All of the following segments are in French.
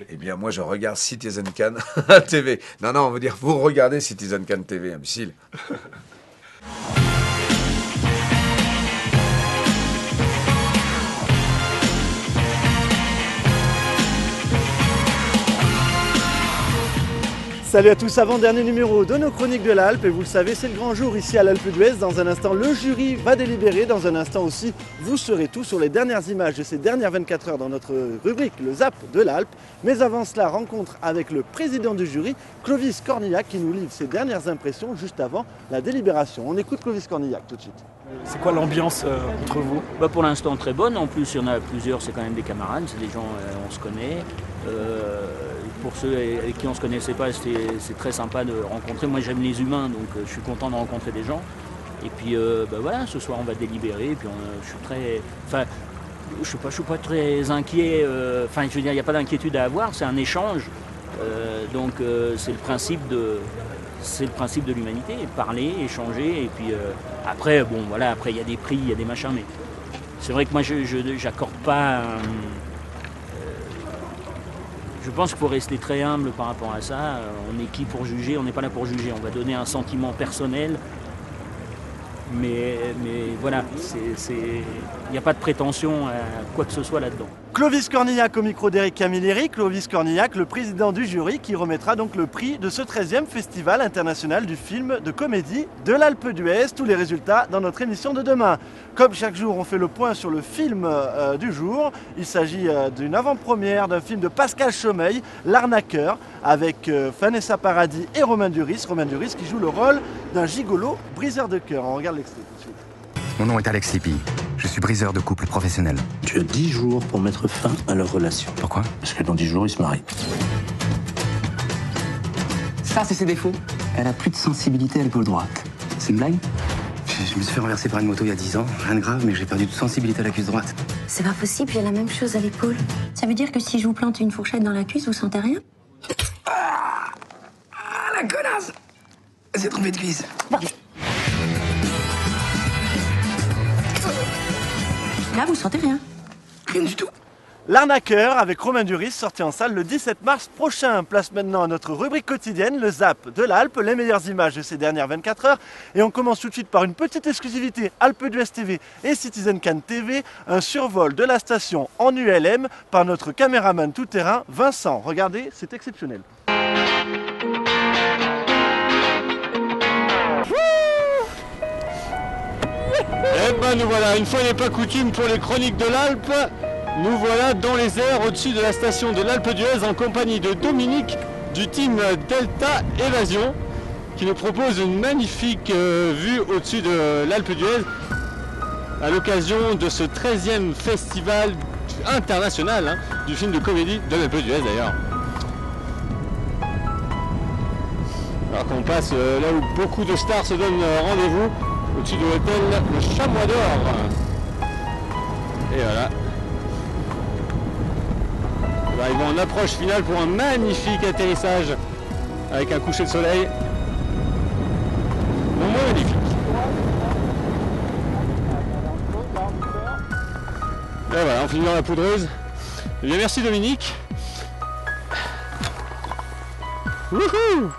plaît? Eh bien, moi, je regarde Citizen Kane TV. Non, non, on veut dire, vous regardez Citizen Kane TV, imbécile. Salut à tous, avant-dernier numéro de nos chroniques de l'Alpe et vous le savez c'est le grand jour ici à l'Alpe d'Huez. Dans un instant le jury va délibérer, dans un instant aussi vous saurez tout sur les dernières images de ces dernières 24 heures dans notre rubrique le Zap de l'Alpe. Mais avant cela, rencontre avec le président du jury, Clovis Cornillac, qui nous livre ses dernières impressions juste avant la délibération. On écoute Clovis Cornillac tout de suite. C'est quoi l'ambiance entre vous? Pour l'instant très bonne, en plus il y en a plusieurs, c'est quand même des camarades, c'est des gens, on se connaît. Pour ceux avec qui on ne se connaissait pas, c'est très sympa de rencontrer. Moi j'aime les humains, donc je suis content de rencontrer des gens. Et puis voilà, ce soir on va délibérer, et puis je suis très... Enfin, je suis pas très inquiet, enfin je veux dire, il n'y a pas d'inquiétude à avoir, c'est un échange. Donc c'est le principe de l'humanité, parler, échanger, et puis après, bon voilà, après il y a des prix, il y a des machins, mais c'est vrai que moi je n'accorde pas... je pense qu'il faut rester très humble par rapport à ça. On est qui pour juger? On n'est pas là pour juger, on va donner un sentiment personnel. Mais voilà, il n'y a pas de prétention à quoi que ce soit là-dedans. Clovis Cornillac au micro d'Éric Camilleri. Clovis Cornillac, le président du jury, qui remettra donc le prix de ce 13e Festival international du film de comédie de l'Alpe d'Huez. Tous les résultats dans notre émission de demain. Comme chaque jour, on fait le point sur le film du jour. Il s'agit d'une avant-première d'un film de Pascal Chaumeil, L'Arnaqueur, avec Vanessa Paradis et Romain Duris. Romain Duris qui joue le rôle d'un gigolo briseur de cœur. On regarde l'extrait tout de suite. Mon nom est Alex Lippi. Je suis briseur de couple professionnel. Tu as 10 jours pour mettre fin à leur relation. Pourquoi? Parce que dans 10 jours, ils se marient. Ça, c'est ses défauts. Elle a plus de sensibilité à l'épaule droite. C'est une blague? Je me suis fait renverser par une moto il y a 10 ans. Rien de grave, mais j'ai perdu toute sensibilité à la cuisse droite. C'est pas possible, j'ai la même chose à l'épaule. Ça veut dire que si je vous plante une fourchette dans la cuisse, vous sentez rien? Ah, la connasse! Elle s'est trompée de cuisse. Là, vous sentez rien. Rien du tout. L'Arnaqueur avec Romain Duris, sorti en salle le 17 mars prochain. Place maintenant à notre rubrique quotidienne, le Zap de l'Alpe, les meilleures images de ces dernières 24 heures. Et on commence tout de suite par une petite exclusivité Alpe d'Huez TV et Citizen Kane TV, un survol de la station en ULM par notre caméraman tout-terrain Vincent. Regardez, c'est exceptionnel. Eh ben nous voilà, une fois n'est pas coutume pour les chroniques de l'Alpe, nous voilà dans les airs au-dessus de la station de l'Alpe d'Huez en compagnie de Dominique du team Delta Évasion qui nous propose une magnifique vue au-dessus de l'Alpe d'Huez à l'occasion de ce 13e festival international du film de comédie de l'Alpe d'Huez d'ailleurs. Alors qu'on passe là où beaucoup de stars se donnent rendez-vous, au-dessus de l'hôtel Le Chamois d'Or. Et voilà. Nous arrivons en approche finale pour un magnifique atterrissage avec un coucher de soleil. Bon, magnifique. Et voilà, on finit dans la poudreuse. Eh bien, merci Dominique. Wouhou!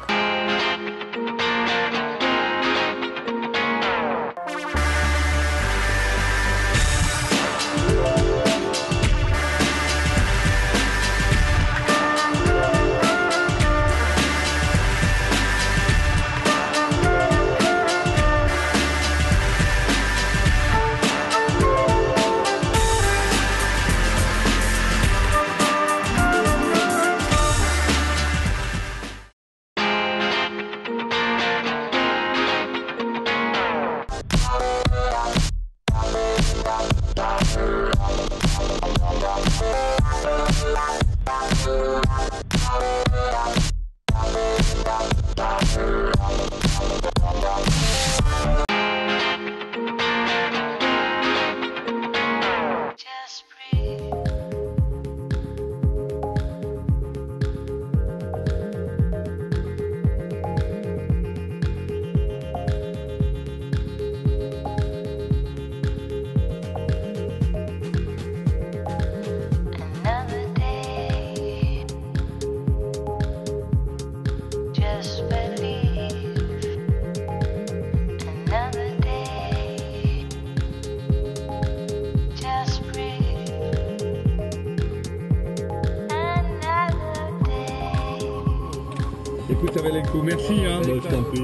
Écoute, ça valait le coup. Merci. Hein. Je t'en prie.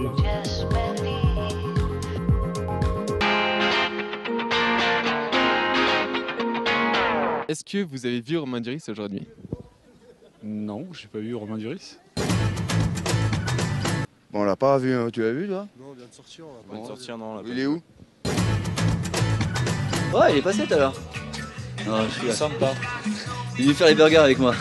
Est-ce que vous avez vu Romain Duris aujourd'hui? Non, j'ai pas vu Romain Duris. Bon, on l'a pas vu, hein. Tu l'as vu toi? Non, on vient de sortir. On vient de sortir, non. Il est où? Ouais, il est passé tout à l'heure. Non, je suis sympa. Il est venu faire les burgers avec moi.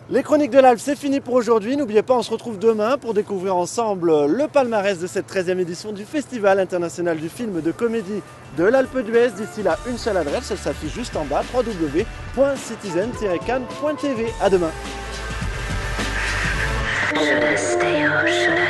Les Chroniques de l'Alpe, c'est fini pour aujourd'hui. N'oubliez pas, on se retrouve demain pour découvrir ensemble le palmarès de cette 13e édition du Festival international du film de comédie de l'Alpe d'Huez. D'ici là, une seule adresse, elle s'affiche juste en bas, www.citizen-cannes.tv. À demain. Should I stay or should I